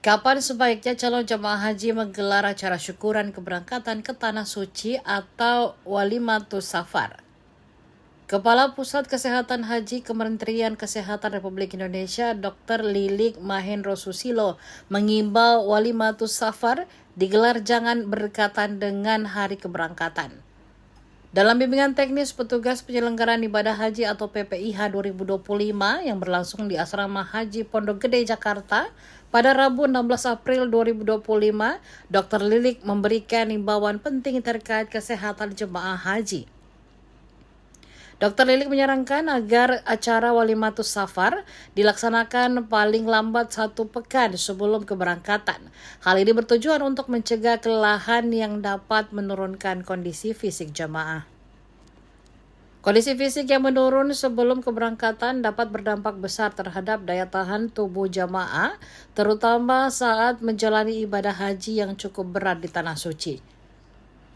Kapan sebaiknya calon jemaah haji menggelar acara syukuran keberangkatan ke Tanah Suci atau Walimatus Safar? Kepala Pusat Kesehatan Haji Kementerian Kesehatan Republik Indonesia Dr. Lilik Mahendro Susilo mengimbau Walimatus Safar digelar jangan berdekatan dengan hari keberangkatan. Dalam bimbingan teknis petugas penyelenggaraan ibadah haji atau PPIH 2025 yang berlangsung di Asrama Haji Pondok Gede, Jakarta pada Rabu 16 April 2025, Dr. Lilik memberikan imbauan penting terkait kesehatan jemaah haji. Dr. Lilik menyarankan agar acara Walimatus Safar dilaksanakan paling lambat 1 pekan sebelum keberangkatan. Hal ini bertujuan untuk mencegah kelelahan yang dapat menurunkan kondisi fisik jemaah. Kondisi fisik yang menurun sebelum keberangkatan dapat berdampak besar terhadap daya tahan tubuh jemaah, terutama saat menjalani ibadah haji yang cukup berat di Tanah Suci.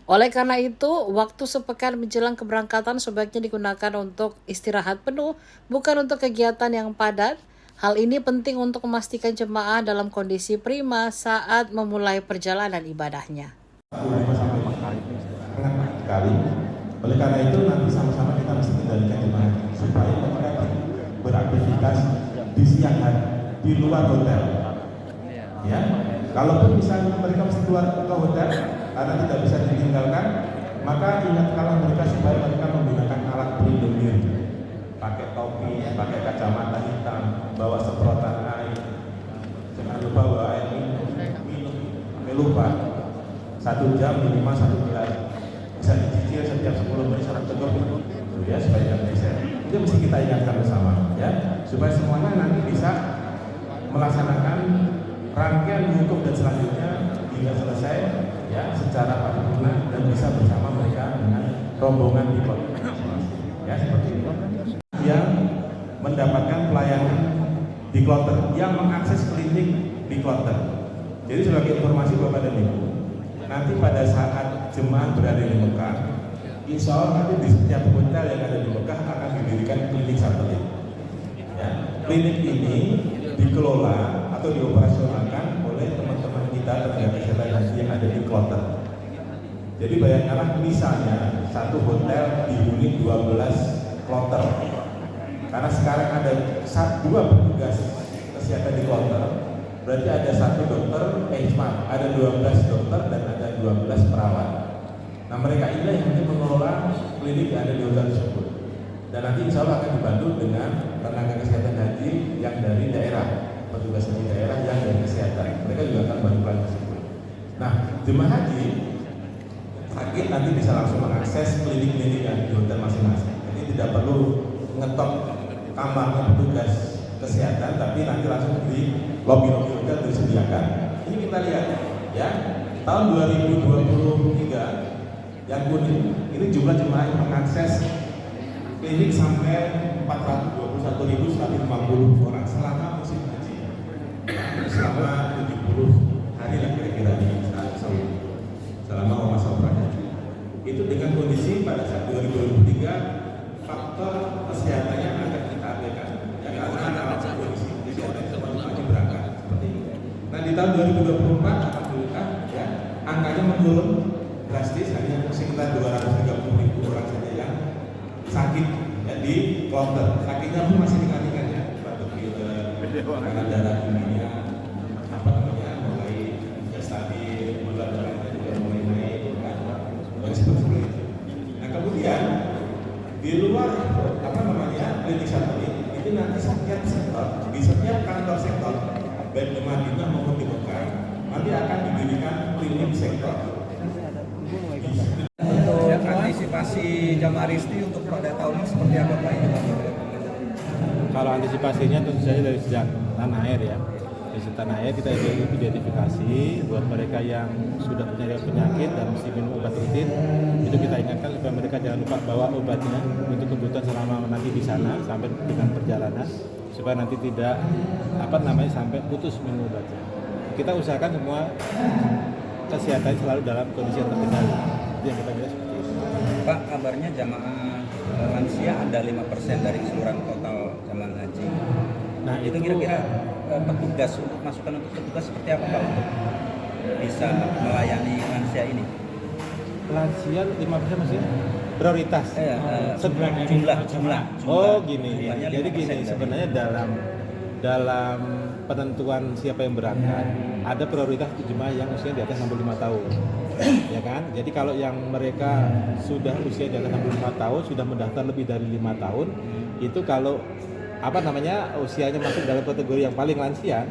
Oleh karena itu, waktu sepekan menjelang keberangkatan sebaiknya digunakan untuk istirahat penuh, bukan untuk kegiatan yang padat. Hal ini penting untuk memastikan jemaah dalam kondisi prima saat memulai perjalanan ibadahnya. 5 kali. Oleh karena itu nanti sama-sama kita mesti kendalikan jemaah supaya mereka beraktivitas di siang hari di luar hotel. Ya, kalaupun misalnya mereka mesti keluar ke hotel karena tidak bisa ditinggalkan, maka ingatkanlah mereka supaya mereka menggunakan alat pelindung diri, pakai topi, pakai kacamata hitam, bawa semprotan air, jangan lupa bawa air minum, sampai lupa 1 jam minimal 1 gelas, bisa dicicil setiap 10 menit 1 teguk ya, supaya tidak bisa. Itu mesti kita ingatkan bersama ya, supaya semuanya nanti bisa melaksanakan rangkaian hukum dan selanjutnya hingga selesai ya secara paripurna dan bisa bersama mereka dengan rombongan di kloter ya, seperti itu yang mendapatkan pelayanan di kloter, yang mengakses klinik di kloter. Jadi sebagai informasi Bapak dan Ibu, nanti pada saat jemaah berada di Mekah, insya Allah nanti di setiap hotel yang ada di Mekah akan didirikan klinik satelit ya. Klinik ini dikelola atau dioperasionalkan oleh teman-teman kita tenaga kesehatan haji yang ada di kloter. Jadi bayangkanlah misalnya satu hotel dihuni 12 kloter, karena sekarang ada 2 petugas kesehatan di kloter, berarti ada 1 dokter, ada 12 dokter dan ada 12 perawat. Nah mereka inilah yang nanti mengelola klinik yang ada di hotel tersebut, dan nanti insya Allah akan dibantu dengan tenaga kesehatan haji yang dari daerah, petugas dari daerah yang dari kesehatan, mereka juga akan bantu hal tersebut. Nah, jemaah haji sakit nanti bisa langsung mengakses klinik-klinik yang di hotel masing-masing. Jadi tidak perlu ngetok kamarnya petugas kesehatan, tapi nanti langsung di lobi-lobi hotel disediakan. Ini kita lihat ya, tahun 2023 yang kuning ini jumlah jemaah yang mengakses klinik sampai 421.150 orang selama musim haji, selama 70 hari lah kira-kira di selama masa umrah. Itu dengan kondisi pada saat 2023 faktor kesehatannya akan kita abaikan ya, karena kondisi kesehatan seperti berangkat seperti itu. Nah di tahun 2024 alhamdulillah ya, angkanya menurun drastis, hanya sekitar 230.000 orang saja yang sakit ya, di kloter. Sakitnya pun masih ringan-ringan ya, batuk pilek, karena darah tingginya mulai ya stabil, gula darahnya juga mulai naik kan, seperti itu. Nah kemudian di luar klinik satelit itu nanti setiap sektor, di setiap kantor sektor baik di Madinah maupun di Mekah nanti akan didirikan klinik sektor. Untuk antisipasi jamaah risti untuk pada tahun ini seperti apa Pak? Kalau antisipasinya tentu saja dari sejak tanah air ya. Dari sejak tanah air kita identifikasi buat mereka yang sudah punya penyakit dan mesti minum obat rutin, itu kita ingatkan supaya mereka jangan lupa bawa obatnya untuk kebutuhan selama nanti di sana sampai dengan perjalanan, supaya nanti tidak sampai putus minum obatnya. Kita usahakan semua kesehatan selalu dalam kondisi yang terkendali. Itu yang kita lihat seperti itu. Pak, kabarnya jamaah lansia ada 5% dari keseluruhan total jamaah haji. Nah, Itu kira-kira petugas untuk masukan untuk petugas seperti apa Pak untuk bisa melayani lansia ini? lansia 5% maksudnya prioritas. Jumlah. Oh gini, Jumlahnya jadi 5% gini tadi. sebenarnya dalam penentuan siapa yang berangkat ada prioritas jemaah yang usia di atas 65 tahun, ya kan? Jadi kalau yang mereka sudah usia di atas 65 tahun sudah mendaftar lebih dari 5 tahun, itu kalau usianya masuk dalam kategori yang paling lansia,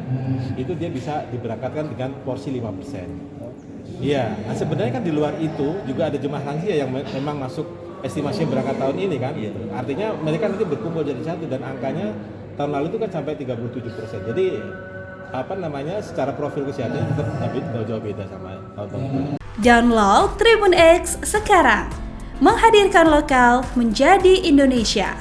itu dia bisa diberangkatkan dengan porsi 5%. Iya, nah sebenarnya kan di luar itu juga ada jemaah lansia yang memang masuk estimasi berangkat tahun ini kan. Artinya mereka nanti berkumpul jadi satu dan angkanya tahun lalu itu kan sampai 37%. Jadi secara profil kesehatan tetap jauh beda sama tahun-tahun sebelumnya. Download Tribun X sekarang, menghadirkan lokal menjadi Indonesia.